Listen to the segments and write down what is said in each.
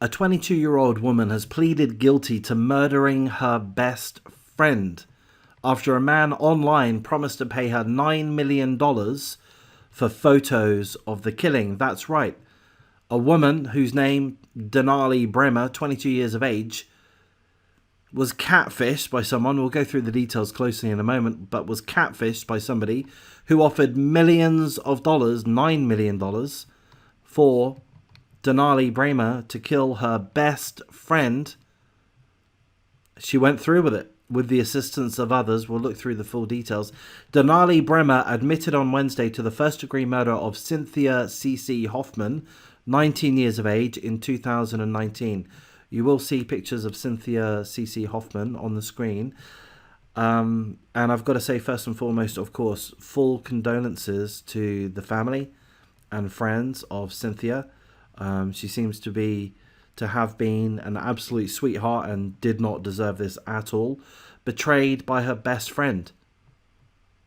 A 22-year-old woman has pleaded guilty to murdering her best friend after a man online promised to pay her $9 million for photos of the killing. That's right. A woman whose name, Denali Bremer, 22 years of age, was catfished by someone. We'll go through the details closely in a moment, but was catfished by somebody who offered millions of dollars, $9 million, for Denali Bremer to kill her best friend. She went through with it with the assistance of others. We'll look through the full details. Denali Bremer admitted on Wednesday to the first-degree murder of Cynthia C.C. Hoffman, 19 years of age, in 2019. You will see pictures of Cynthia C.C. Hoffman on the screen. And I've got to say, first and foremost, of course, full condolences to the family and friends of Cynthia. She seems to have been an absolute sweetheart and did not deserve this at all. Betrayed by her best friend.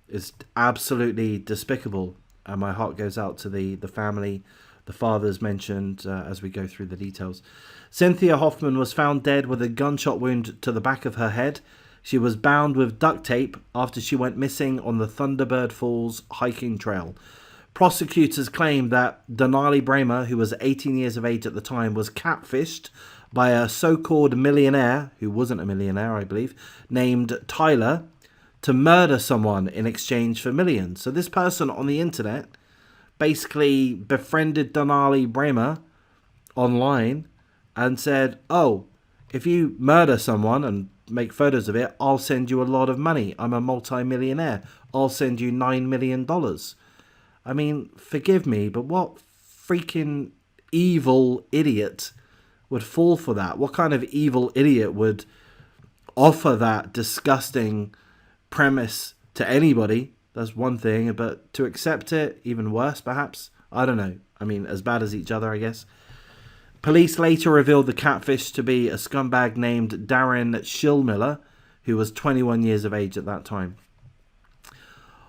It's absolutely despicable. And my heart goes out to the family, the fathers mentioned as we go through the details. Cynthia Hoffman was found dead with a gunshot wound to the back of her head. She was bound with duct tape after she went missing on the Thunderbird Falls hiking trail. Prosecutors claim that Denali Bremer, who was 18 years of age at the time, was catfished by a so-called millionaire, who wasn't a millionaire, I believe, named Tyler, to murder someone in exchange for millions. So this person on the internet basically befriended Denali Bremer online and said, oh, if you murder someone and make photos of it, I'll send you a lot of money. I'm a multi-millionaire. I'll send you $9 million. I mean, forgive me, but what freaking evil idiot would fall for that? What kind of evil idiot would offer that disgusting premise to anybody? That's one thing, but to accept it, even worse, perhaps? I don't know. I mean, as bad as each other, I guess. Police later revealed the catfish to be a scumbag named Darren Schillmiller, who was 21 years of age at that time.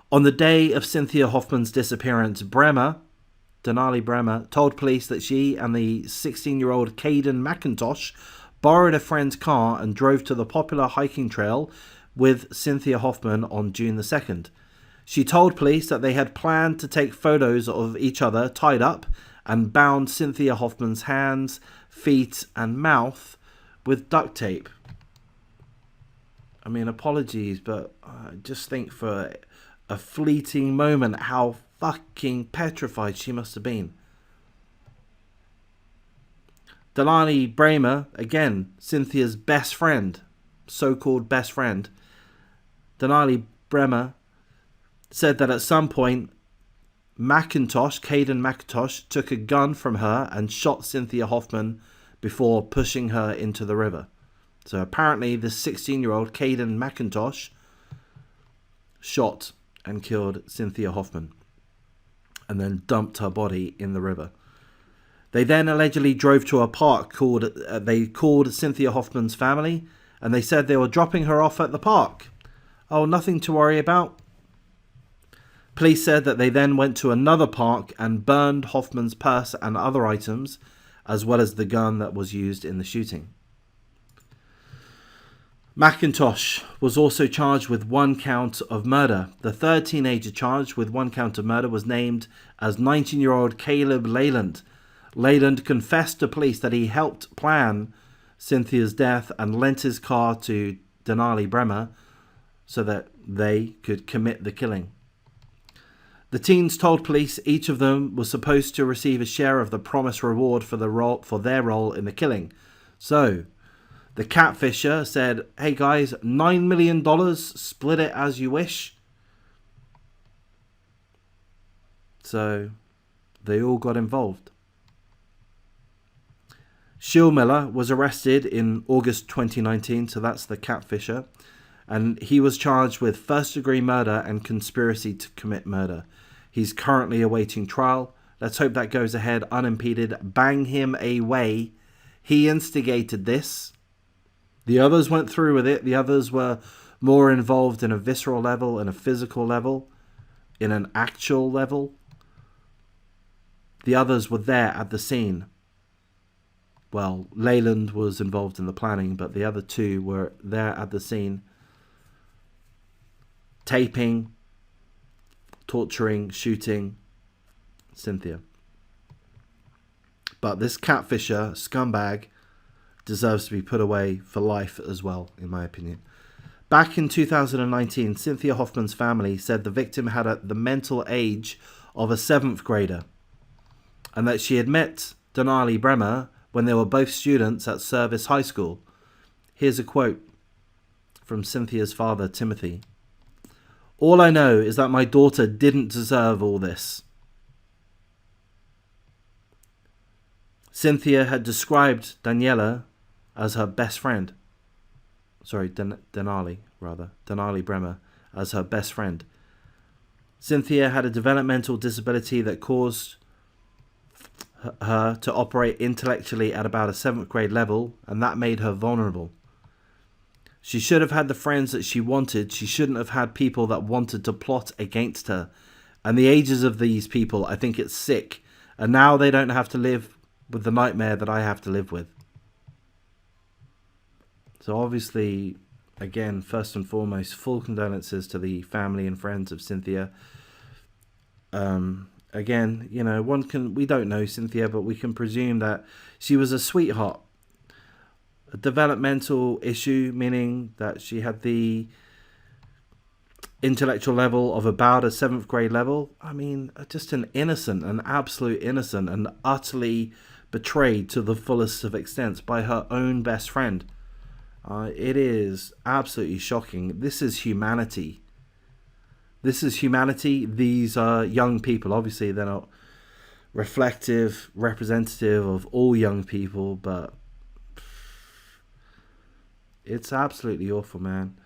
On the day of Cynthia Hoffman's disappearance, Denali Bremer, told police that she and the 16-year-old Caden McIntosh borrowed a friend's car and drove to the popular hiking trail with Cynthia Hoffman on June the 2nd. She told police that they had planned to take photos of each other tied up and bound Cynthia Hoffman's hands, feet, and mouth with duct tape. I mean, apologies, but I just think for a fleeting moment how fucking petrified she must have been. Denali Bremer, again, Cynthia's best friend, so-called best friend. Denali Bremer said that at some point, Caden McIntosh, took a gun from her and shot Cynthia Hoffman before pushing her into the river. So apparently the 16-year-old Caden McIntosh shot and killed Cynthia Hoffman and then dumped her body in the river. They then allegedly drove to a park they called Cynthia Hoffman's family, and they said they were dropping her off at the park. Oh, nothing to worry about. Police said that they then went to another park and burned Hoffman's purse and other items, as well as the gun that was used in the shooting. McIntosh was also charged with one count of murder. The third teenager charged with one count of murder was named as 19-year-old Caleb Leyland. Leyland confessed to police that he helped plan Cynthia's death and lent his car to Denali Bremer so that they could commit the killing. The teens told police each of them was supposed to receive a share of the promised reward for their role in the killing. So the catfisher said, hey guys, $9 million, split it as you wish. So they all got involved. Schillmiller was arrested in August 2019, so that's the catfisher, and he was charged with first-degree murder and conspiracy to commit murder. He's currently awaiting trial. Let's hope that goes ahead unimpeded. Bang him away. He instigated this. The others went through with it. The others were more involved in a visceral level, in a physical level, in an actual level. The others were there at the scene. Well, Leyland was involved in the planning, but the other two were there at the scene, taping, torturing, shooting Cynthia. But this catfisher, scumbag, deserves to be put away for life as well, in my opinion. Back in 2019, Cynthia Hoffman's family said the victim had the mental age of a 7th grader, and that she had met Denali Bremer when they were both students at Service High School. Here's a quote from Cynthia's father, Timothy. "All I know is that my daughter didn't deserve all this." Cynthia had described Daniela as her best friend. Sorry, Denali Bremer as her best friend. Cynthia had a developmental disability that caused her to operate intellectually at about a 7th grade level, and that made her vulnerable. She should have had the friends that she wanted. She shouldn't have had people that wanted to plot against her. And the ages of these people, I think it's sick. And now they don't have to live with the nightmare that I have to live with. So obviously, again, first and foremost, full condolences to the family and friends of Cynthia. Again, you know, we don't know Cynthia, but we can presume that she was a sweetheart. A developmental issue, meaning that she had the intellectual level of about a 7th grade level. I mean, just an absolute innocent, and utterly betrayed to the fullest of extents by her own best friend. It is absolutely shocking. This is humanity. These are young people. Obviously, they're not representative of all young people, but it's absolutely awful, man.